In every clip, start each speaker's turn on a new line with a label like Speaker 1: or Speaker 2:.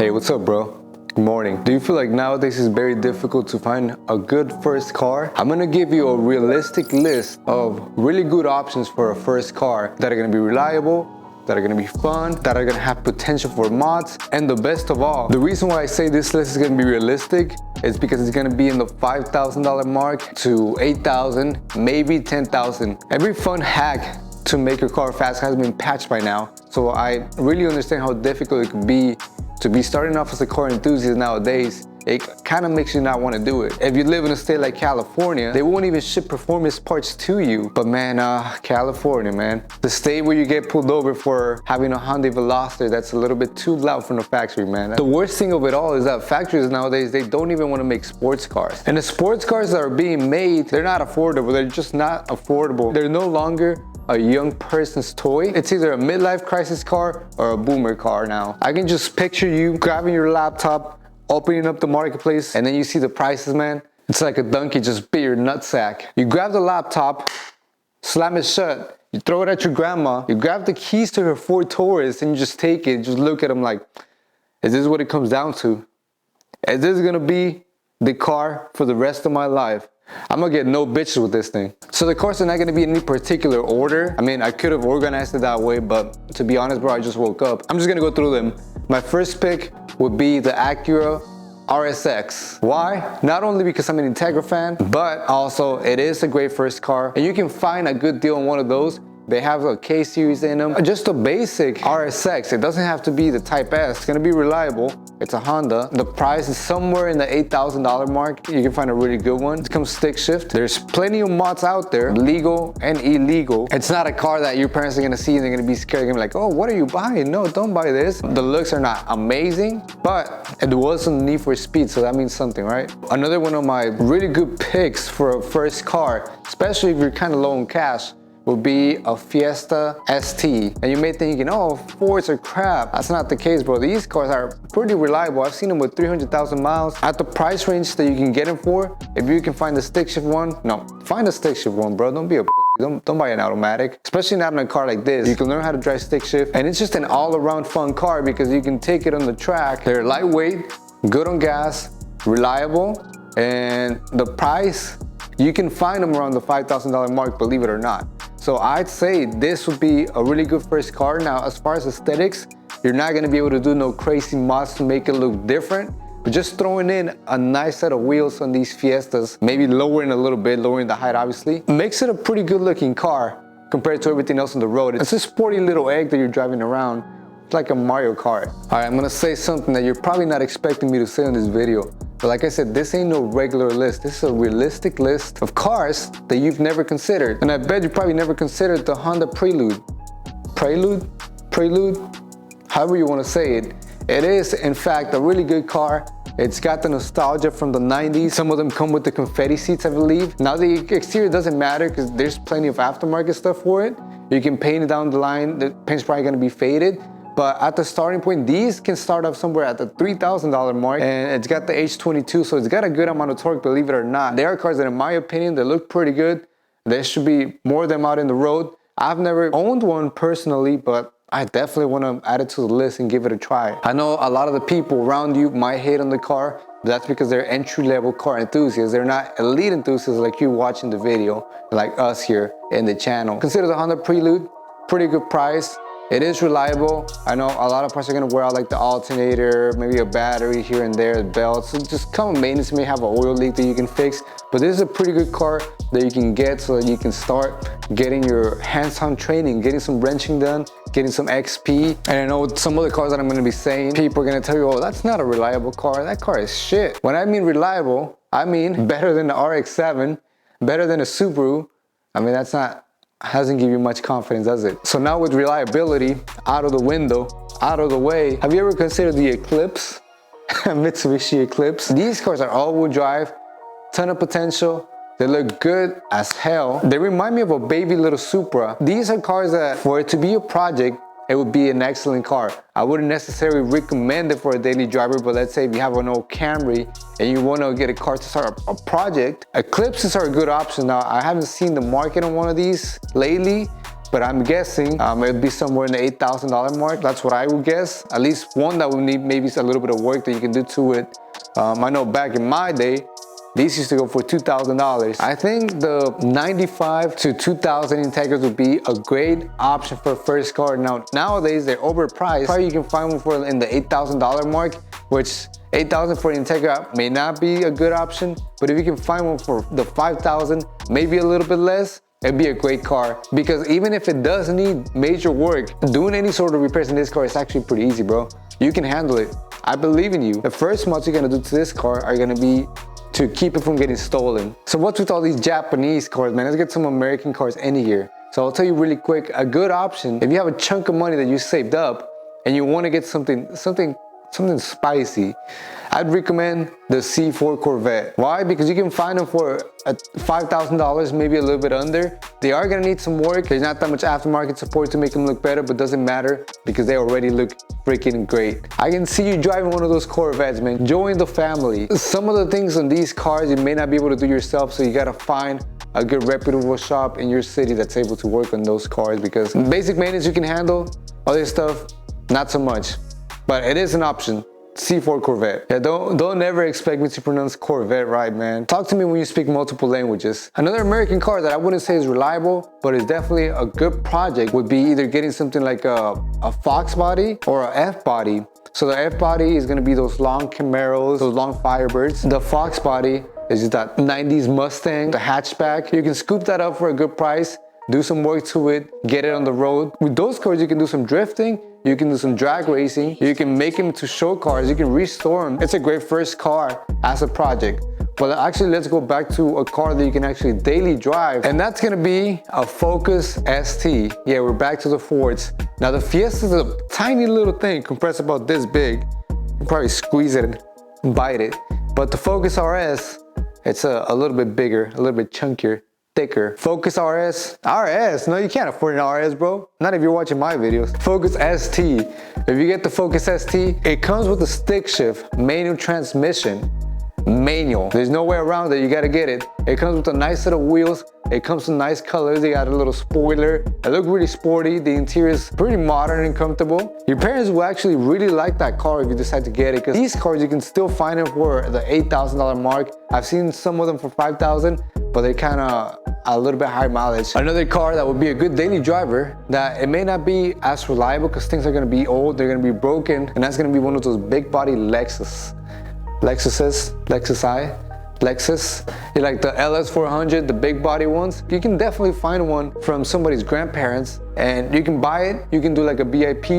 Speaker 1: Hey, what's up, bro? Good morning. Do you feel like nowadays it's very difficult to find a good first car? I'm gonna give you a realistic list of really good options for a first car that are gonna be reliable, that are gonna be fun, that are gonna have potential for mods, and the best of all, the reason why I say this list is gonna be realistic is because it's gonna be in the $5,000 mark to $8,000, maybe $10,000. Every fun hack to make your car fast has been patched by now, so I really understand how difficult it could be to be starting off as a car enthusiast nowadays. It kind of makes you not want to do it. If you live in a state like California, they won't even ship performance parts to you. But man, California, man. The state where you get pulled over for having a Hyundai Veloster that's a little bit too loud from the factory, man. The worst thing of it all is that factories nowadays, they don't even want to make sports cars. And the sports cars that are being made, they're not affordable. They're just not affordable. They're no longer a young person's toy. It's either a midlife crisis car or a boomer car now. I can just picture you grabbing your laptop, opening up the marketplace, and then you see the prices, man. It's like a donkey just bit your nutsack. You grab the laptop, slam it shut, you throw it at your grandma, you grab the keys to her Ford Taurus, and you just take it, just look at them like, is this what it comes down to? Is this gonna be the car for the rest of my life? I'm gonna get no bitches with this thing. So the cars are not gonna be in any particular order. I mean, I could have organized it that way, but to be honest, bro, I just woke up. I'm just gonna go through them. My first pick would be the Acura RSX. Why? Not only because I'm an Integra fan, but also it is a great first car, and you can find a good deal on one of those. They have a K series in them. Just a basic RSX. It doesn't have to be the Type S. It's gonna be reliable. It's a Honda. The price is somewhere in the $8,000 mark. You can find a really good one. It comes stick shift. There's plenty of mods out there, legal and illegal. It's not a car that your parents are gonna see and they're gonna be scared. They're gonna be like, oh, what are you buying? No, don't buy this. The looks are not amazing, but it was a Need for Speed, so that means something, right? Another one of my really good picks for a first car, especially if you're kind of low on cash, would be a Fiesta ST. And you may think, oh, Fords are crap. That's not the case, bro. These cars are pretty reliable. I've seen them with 300,000 miles. At the price range that you can get them for, if you can find the stick shift one, no, find a stick shift one, bro. Don't be a don't buy an automatic, especially not in a car like this. You can learn how to drive stick shift, and it's just an all-around fun car because you can take it on the track. They're lightweight, good on gas, reliable, and the price, you can find them around the $5,000 mark, believe it or not. So I'd say this would be a really good first car. Now, as far as aesthetics, you're not gonna be able to do no crazy mods to make it look different, but just throwing in a nice set of wheels on these Fiestas, maybe lowering a little bit, lowering the height obviously, makes it a pretty good looking car compared to everything else on the road. It's a sporty little egg that you're driving around. It's like a Mario Kart. All right, I'm gonna say something that you're probably not expecting me to say in this video. But like I said, this ain't no regular list. This is a realistic list of cars that you've never considered. And I bet you probably never considered the Honda Prelude. Prelude? However you want to say it. It is, in fact, a really good car. It's got the nostalgia from the 90s. Some of them come with the confetti seats, I believe. Now the exterior doesn't matter because there's plenty of aftermarket stuff for it. You can paint it down the line. The paint's probably gonna be faded. But at the starting point, these can start off somewhere at the $3,000 mark, and it's got the H22, so it's got a good amount of torque, believe it or not. There are cars that, in my opinion, they look pretty good. There should be more of them out in the road. I've never owned one personally, but I definitely want to add it to the list and give it a try. I know a lot of the people around you might hate on the car, but that's because they're entry-level car enthusiasts. They're not elite enthusiasts like you watching the video, like us here in the channel. Consider the Honda Prelude, pretty good price. It is reliable. I know a lot of parts are gonna wear out, like the alternator, maybe a battery here and there, belts. So just common maintenance, may have an oil leak that you can fix. But this is a pretty good car that you can get so that you can start getting your hands-on training, getting some wrenching done, getting some XP. And I know some of the cars that I'm gonna be saying, people are gonna tell you, oh, that's not a reliable car. That car is shit. When I mean reliable, I mean better than the RX-7, better than a Subaru. I mean, that's not, hasn't give you much confidence, does it? So now with reliability out of the window, out of the way, have you ever considered the Eclipse? Mitsubishi Eclipse. These cars are all-wheel drive, ton of potential. They look good as hell. They remind me of a baby little Supra. These are cars that, for it to be a project, it would be an excellent car. I wouldn't necessarily recommend it for a daily driver, but let's say if you have an old Camry and you want to get a car to start a project, Eclipses are a good option. Now, I haven't seen the market on one of these lately, but I'm guessing it'd be somewhere in the $8,000 mark. That's what I would guess. At least one that would need maybe a little bit of work that you can do to it. I know back in my day, these used to go for $2,000. I think the 95 to 2000 Integras would be a great option for a first car. Now, nowadays they're overpriced. Probably you can find one for in the $8,000 mark, which 8,000 for an Integra may not be a good option, but if you can find one for the 5,000, maybe a little bit less, it'd be a great car. Because even if it does need major work, doing any sort of repairs in this car is actually pretty easy, bro. You can handle it. I believe in you. The first mods you're gonna do to this car are gonna be to keep it from getting stolen. So what's with all these Japanese cars, man? Let's get some American cars in here. So I'll tell you really quick, a good option, if you have a chunk of money that you saved up and you wanna get something spicy, I'd recommend the C4 Corvette. Why? Because you can find them for $5,000, maybe a little bit under. They are gonna need some work. There's not that much aftermarket support to make them look better, but doesn't matter because they already look freaking great. I can see you driving one of those Corvettes, man. Join the family. Some of the things on these cars you may not be able to do yourself, so you gotta find a good reputable shop in your city that's able to work on those cars, because basic maintenance you can handle, other stuff, not so much. But it is an option. C4 Corvette. Yeah, don't ever expect me to pronounce Corvette right, man. Talk to me when you speak multiple languages. Another American car that I wouldn't say is reliable, but is definitely a good project, would be either getting something like a Fox body or a F body. So the F body is gonna be those long Camaros, those long Firebirds. The Fox body is just that 90s Mustang, the hatchback. You can scoop that up for a good price, do some work to it, get it on the road. With those cars, you can do some drifting, you can do some drag racing, you can make them to show cars, you can restore them. It's a great first car as a project. But actually, let's go back to a car that you can actually daily drive, and that's gonna be a Focus ST. Yeah, we're back to the Fords. Now the Fiesta is a tiny little thing, compressed about this big. You can probably squeeze it and bite it. But the Focus RS, it's a little bit bigger, a little bit chunkier, thicker. Focus RS, no, you can't afford an RS, bro. Not if you're watching my videos. Focus ST, if you get the Focus ST, it comes with a stick shift, manual transmission. Manual, there's no way around it, you gotta get it. It comes with a nice set of wheels, it comes with nice colors, they got a little spoiler, it looks really sporty, the interior is pretty modern and comfortable. Your parents will actually really like that car if you decide to get it, because these cars you can still find them for the $8,000 mark. I've seen some of them for $5,000, but they're kind of a little bit high mileage. Another car that would be a good daily driver, that it may not be as reliable because things are gonna be old, they're gonna be broken, and that's gonna be one of those big body Lexus. Lexus. You like the LS400, the big body ones? You can definitely find one from somebody's grandparents, and you can buy it. You can do like a VIP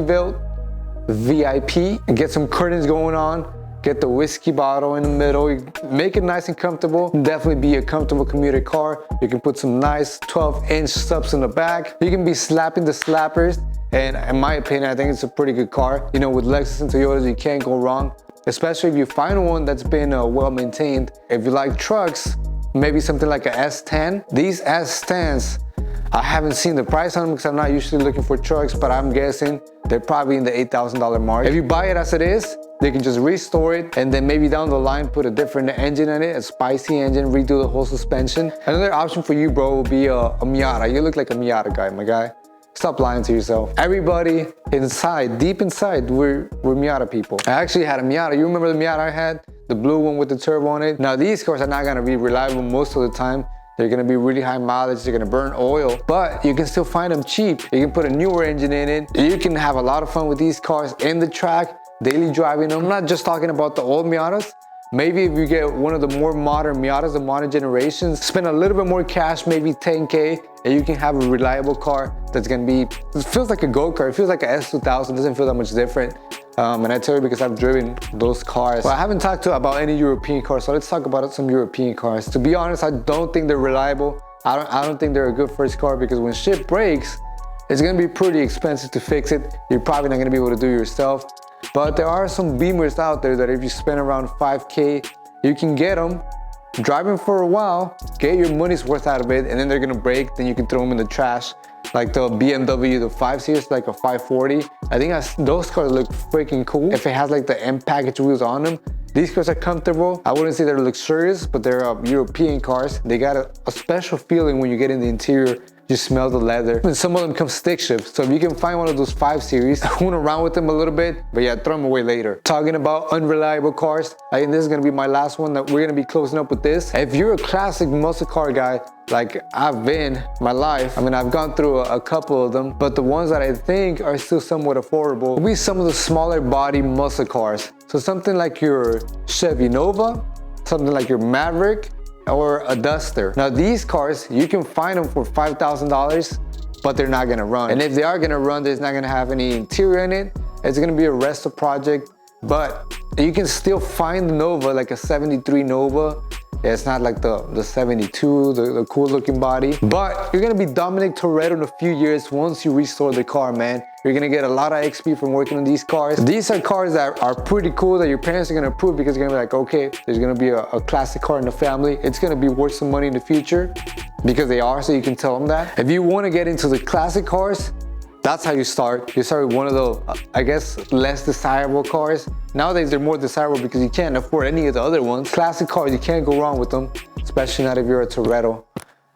Speaker 1: and get some curtains going on, get the whiskey bottle in the middle, make it nice and comfortable. Definitely be a comfortable commuter car. You can put some nice 12-inch subs in the back. You can be slapping the slappers, and in my opinion, I think it's a pretty good car. You know, with Lexus and Toyotas, you can't go wrong. Especially if you find one that's been well maintained. If you like trucks, maybe something like a S10. These S10s, I haven't seen the price on them because I'm not usually looking for trucks, but I'm guessing they're probably in the $8,000 mark. If you buy it as it is, they can just restore it and then maybe down the line put a different engine in it, a spicy engine, redo the whole suspension. Another option for you, bro, will be a Miata. You look like a Miata guy, my guy. Stop lying to yourself. Everybody inside, deep inside, we're Miata people. I actually had a Miata. You remember the Miata I had? The blue one with the turbo on it? Now these cars are not gonna be reliable most of the time. They're gonna be really high mileage, they're gonna burn oil, but you can still find them cheap. You can put a newer engine in it. You can have a lot of fun with these cars in the track, daily driving them. I'm not just talking about the old Miatas. Maybe if you get one of the more modern Miatas, the modern generations, spend a little bit more cash, maybe 10K, and you can have a reliable car that's gonna be, it feels like a go-kart, it feels like a S2000, doesn't feel that much different. And I tell you because I've driven those cars. Well, I haven't talked about any European cars, so let's talk about some European cars. To be honest, I don't think they're reliable. I don't think they're a good first car, because when shit breaks, it's gonna be pretty expensive to fix it. You're probably not gonna be able to do it yourself. But there are some Beamers out there that if you spend around 5K, you can get them, drive them for a while, get your money's worth out of it, and then they're gonna break, then you can throw them in the trash. Like the BMW, the 5 Series, like a 540. I think those cars look freaking cool. If it has like the M package wheels on them. These cars are comfortable. I wouldn't say they're luxurious, but they're European cars. They got a special feeling when you get in the interior You smell the leather. And some of them come stick shift. So if you can find one of those 5 Series, hoon around with them a little bit, but yeah, throw them away later. Talking about unreliable cars, I think this is gonna be my last one that we're gonna be closing up with this. If you're a classic muscle car guy, like I've been my life, I mean, I've gone through a couple of them, but the ones that I think are still somewhat affordable will be some of the smaller body muscle cars. So something like your Chevy Nova, something like your Maverick, or a Duster. Now these cars, you can find them for $5,000, but they're not gonna run. And if they are gonna run, there's not gonna have any interior in it. It's gonna be a resto project, but you can still find the Nova, like a 73 Nova. Yeah, it's not like the 72, the cool looking body. But you're gonna be Dominic Toretto in a few years once you restore the car, man. You're gonna get a lot of XP from working on these cars. These are cars that are pretty cool that your parents are gonna approve because you're gonna be like, okay, there's gonna be a classic car in the family. It's gonna be worth some money in the future because they are, so you can tell them that. If you wanna get into the classic cars, that's how you start. You start with one of the, I guess, less desirable cars. Nowadays, they're more desirable because you can't afford any of the other ones. Classic cars, you can't go wrong with them, especially not if you're a Toretto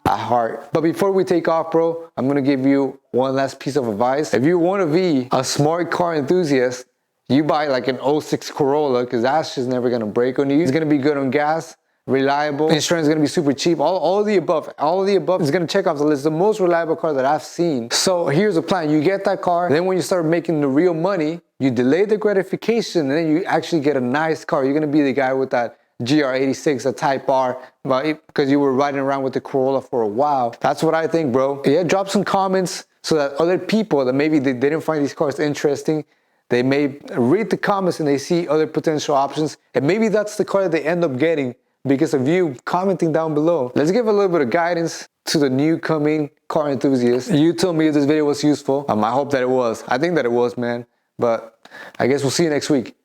Speaker 1: at heart. But before we take off, bro, I'm gonna give you one last piece of advice. If you wanna be a smart car enthusiast, you buy like an '06 Corolla, because that's just never gonna break on you. It's gonna be good on gas, reliable, insurance is gonna be super cheap, all of the above is gonna check off the list. The most reliable car that I've seen. So here's the plan. You get that car, and then when you start making the real money, you delay the gratification, and then you actually get a nice car. You're gonna be the guy with that GR86, a Type R, because you were riding around with the Corolla for a while. That's what I think, bro. Yeah, drop some comments so that other people that maybe they didn't find these cars interesting, they may read the comments and they see other potential options, and maybe that's the car that they end up getting because of you commenting down below. Let's give a little bit of guidance to the new coming car enthusiast. You tell me if this video was useful. I hope that it was. I think that it was, man. But I guess we'll see you next week.